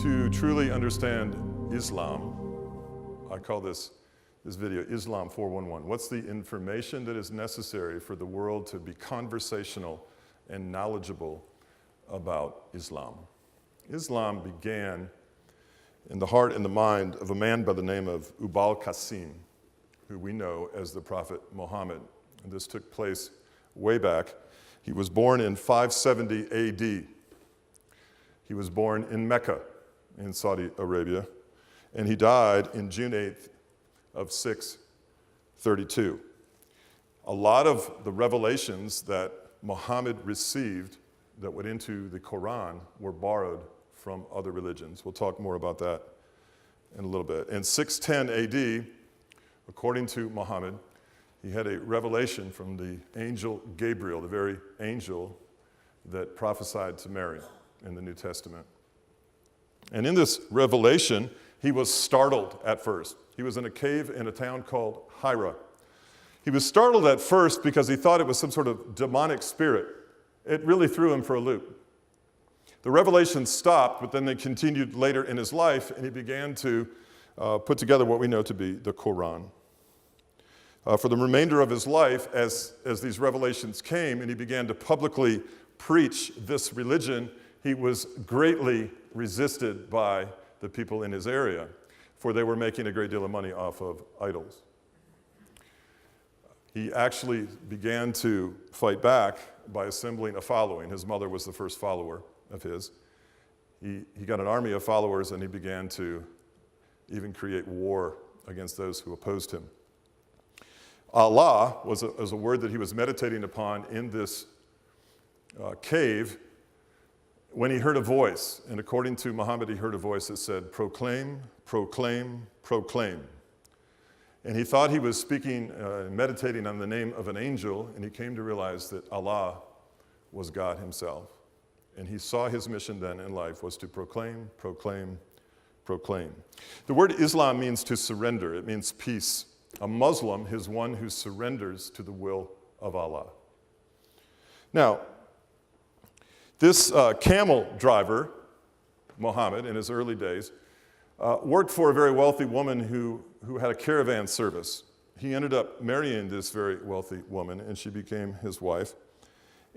To truly understand Islam, I call this video Islam 411. What's the information that is necessary for the world to be conversational and knowledgeable about Islam? Islam began in the heart and the mind of a man by the name of Ubal Qasim, who we know as the Prophet Muhammad. And this took place way back. He was born in 570 AD. He was born in Mecca in Saudi Arabia, and he died in June 8th of 632. A lot of the revelations that Muhammad received that went into the Quran were borrowed from other religions. We'll talk more about that in a little bit. In 610 AD, according to Muhammad, he had a revelation from the angel Gabriel, the very angel that prophesied to Mary in the New Testament. And in this revelation, he was startled at first. He was in a cave in a town called Hira. He was startled at first because he thought it was some sort of demonic spirit. It really threw him for a loop. The revelation stopped, but then they continued later in his life, and he began to put together what we know to be the Quran. For the remainder of his life, as these revelations came and he began to publicly preach this religion, he was greatly resisted by the people in his area, for they were making a great deal of money off of idols. He actually began to fight back by assembling a following. His mother was the first follower of his. He got an army of followers, and he began to even create war against those who opposed him. Allah was a word that he was meditating upon in this cave when he heard a voice. And according to Muhammad, he heard a voice that said, "Proclaim, proclaim, proclaim." And he thought he was speaking, meditating on the name of an angel, and he came to realize that Allah was God himself. And he saw his mission then in life was to proclaim, proclaim, proclaim. The word Islam means to surrender. It means peace. A Muslim is one who surrenders to the will of Allah. Now, this camel driver, Muhammad, in his early days, worked for a very wealthy woman who had a caravan service. He ended up marrying this very wealthy woman, and she became his wife.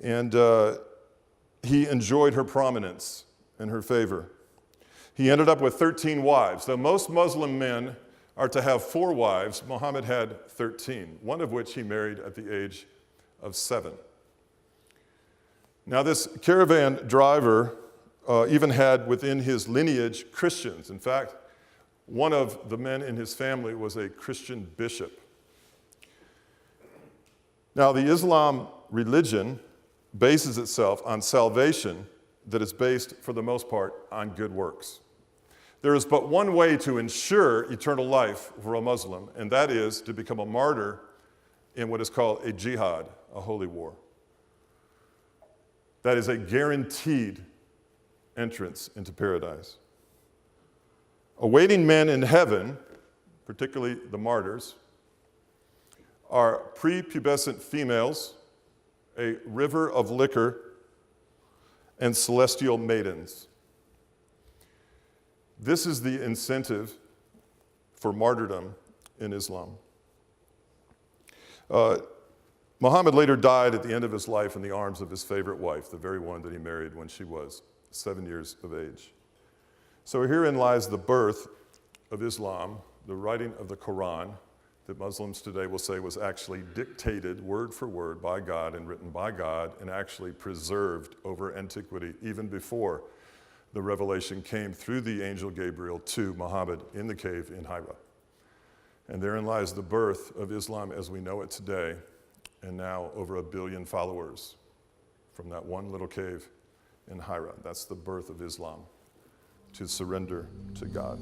And he enjoyed her prominence and her favor. He ended up with 13 wives. Though most Muslim men are to have 4 wives, Muhammad had 13, one of which he married at the age of 7. Now, this caravan driver even had within his lineage Christians. In fact, one of the men in his family was a Christian bishop. Now, the Islam religion bases itself on salvation that is based, for the most part, on good works. There is but one way to ensure eternal life for a Muslim, and that is to become a martyr in what is called a jihad, a holy war. That is a guaranteed entrance into paradise. Awaiting men in heaven, particularly the martyrs, are prepubescent females, a river of liquor, and celestial maidens. This is the incentive for martyrdom in Islam. Muhammad later died at the end of his life in the arms of his favorite wife, the very one that he married when she was 7 years of age. So herein lies the birth of Islam, the writing of the Quran that Muslims today will say was actually dictated word for word by God and written by God and actually preserved over antiquity, even before the revelation came through the angel Gabriel to Muhammad in the cave in Hira. And therein lies the birth of Islam as we know it today, and now over 1 billion followers from that one little cave in Hira. That's the birth of Islam, to surrender to God.